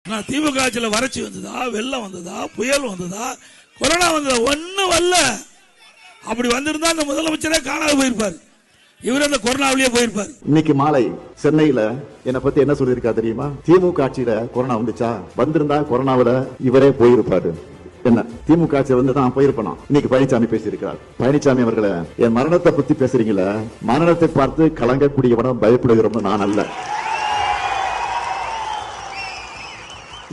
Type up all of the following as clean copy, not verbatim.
திமுக ஆட்சியில் வறட்சி வந்ததா, வெள்ளம் வந்ததா, புயல் வந்ததா, கொரோனா வந்ததா? ஒன்னும் வரல. அப்படி வந்திருந்தா அந்த முதலமைச்சரே காணாத போயிருப்பார். இவர் அந்த கொரோனாவிலேயே போயிருப்பார். இன்னைக்கு மாலை சென்னையில என்னை பத்தி என்ன சொல்லியிருக்கா தெரியுமா? திமுக ஆட்சியில கொரோனா வந்துச்சா, வந்திருந்தா கொரோனாவில இவரே போயிருப்பாரு. என்ன திமுக ஆட்சி வந்து தான் போயிருப்பா. இன்னைக்கு பழனிசாமி பேசியிருக்கிறார். பழனிசாமி அவர்களை, என் மரணத்தை பத்தி பேசுறீங்களா? மரணத்தை பார்த்து கலங்கக்கூடியவனும் பயப்படுகிறோம் நான் அல்ல.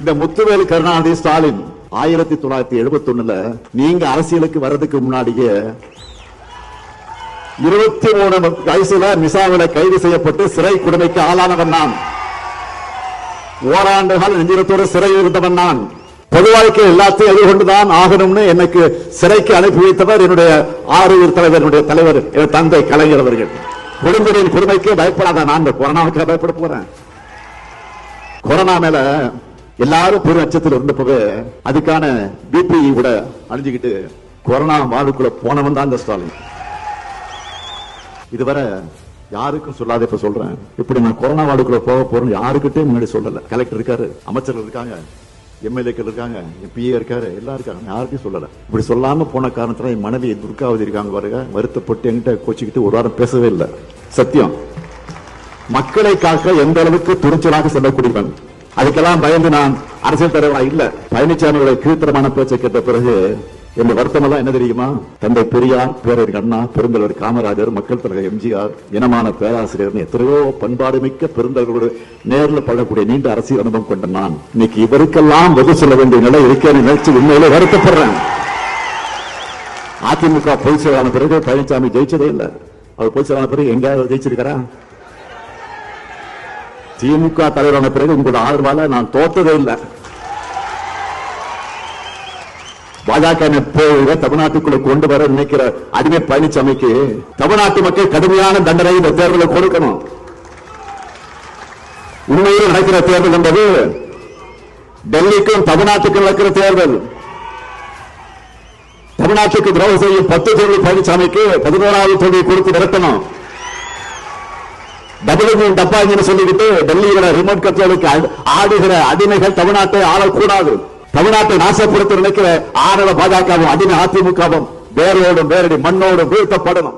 இந்த முத்துவேல் கருணாநிதி ஸ்டாலின் 1971 நீங்க அரசியலுக்கு வர்றதுக்கு முன்னாடியே 23 வயசுல மிசாவில கைது செய்யப்பட்டு சிறை கொடுமைக்கு ஆளானவன் நான். ஓராண்டுகள் நெஞ்சிரத்தோடு சிறையில் இருந்தவன் நான். பொது வாழ்க்கை எல்லாத்தையும் எதிர்கொண்டுதான் ஆகணும்னு எனக்கு சிறைக்கு அனுப்பி வைத்தவர் என்னுடைய ஆறுயிர் தலைவர், என்னுடைய தலைவர், என் தந்தை கலைஞர் அவர்கள். குடும்பத்தின் கொடுமைக்கு பயப்படாத நான் கொரோனாவுக்கு பயப்பட போறேன். கொரோனா மேல எல்லாரும் பெரும் அச்சத்தில் இருந்தப்பவே அதுக்கான பிபி கூட அழிஞ்சுக்கிட்டு கொரோனா வார்டுக்குள்ள போனவன் தான் இந்த ஸ்டாலின். இதுவரை யாருக்கும் சொல்லாத இப்ப சொல்றேன். இப்படி நான் கொரோனா வார்டுக்குள்ள போக போறேன்னு யாருக்கிட்டே முன்னாடி சொல்லல. கலெக்டர் இருக்காரு, அமைச்சர்கள் இருக்காங்க, எம்எல்ஏக்கள் இருக்காங்க, எம்பிஏ இருக்காரு, எல்லாம் இருக்காங்க, யாருக்கும் சொல்லல. இப்படி சொல்லாம போன காரணத்துல என் மனைவி துர்காவதி இருக்காங்க பாருங்க, வருத்தப்பட்டு என்கிட்ட கோச்சிக்கிட்டு ஒரு வாரம் பேசவே இல்லை. சத்தியம், மக்களை காக்க எந்த அளவுக்கு துணிச்சலாக செல்லக்கூடியவன். அதுக்கெல்லாம் பயந்து நான் அரசியல் தலைவரா இல்ல. பழனிசாமியோட கீழ்த்தரமான பேச்சை கேட்ட பிறகு என் வருத்தம் எல்லாம் என்ன தெரியுமா? தந்தை பெரியார், பேரறிஞர் அண்ணா, பெருந்தலைவர் காமராஜர், மக்கள் தலைவர் எம்ஜிஆர், இனமான பேராசிரியர், எத்தனையோ பண்பாடு மிக்க பெருந்தவர்களோடு நேரில் பழகக்கூடிய நீண்ட அரசியல் அனுபவம் கொண்ட நான் இன்னைக்கு இவருக்கெல்லாம் பதில் சொல்ல வேண்டிய நிலை இருக்கேன்னு நினைச்சு உண்மையிலே வருத்தப்படுறேன். அதிமுக பொதுச் செயலாளர் பிறகு பழனிசாமி ஜெயிச்சதே இல்லை. அவர் பொதுச் செயலாளர் பிறகு எங்கேயாவது ஜெயிச்சிருக்காரா? திமுக தலைவரான பிறகு உங்களோட ஆதரவால நான் தோற்றதே இல்லை. பாஜக தமிழ்நாட்டுக்குள்ள கொண்டு வர நினைக்கிற அடிமை பழனிசாமிக்கு தமிழ்நாட்டு மக்கள் கடுமையான தண்டனை இந்த தேர்தலை கொடுக்கணும். உண்மையில் நடக்கிற தேர்தல் என்பது டெல்லிக்கும் தமிழ்நாட்டுக்கும் நடக்கிற தேர்தல். தமிழ்நாட்டுக்கு துரோகம் செய்யும் 10 தொகுதி பழனிசாமிக்கு 11வது தொகுதி கொடுத்து நிறுத்தணும். டபுள் டப்பா சொல்லிக்கிட்டு டெல்லியில ரிமோட் கண்ட்ரோலுக்கு ஆடுகிற அடிமைகள் தமிழ்நாட்டை ஆளக்கூடாது. தமிழ்நாட்டை நாசப்படுத்த நினைக்கிற ஆணவ பாஜகவும் அடிமை அதிமுகவும் வேரோடும் வேரடி மண்ணோடும் வீழ்த்தப்படணும்.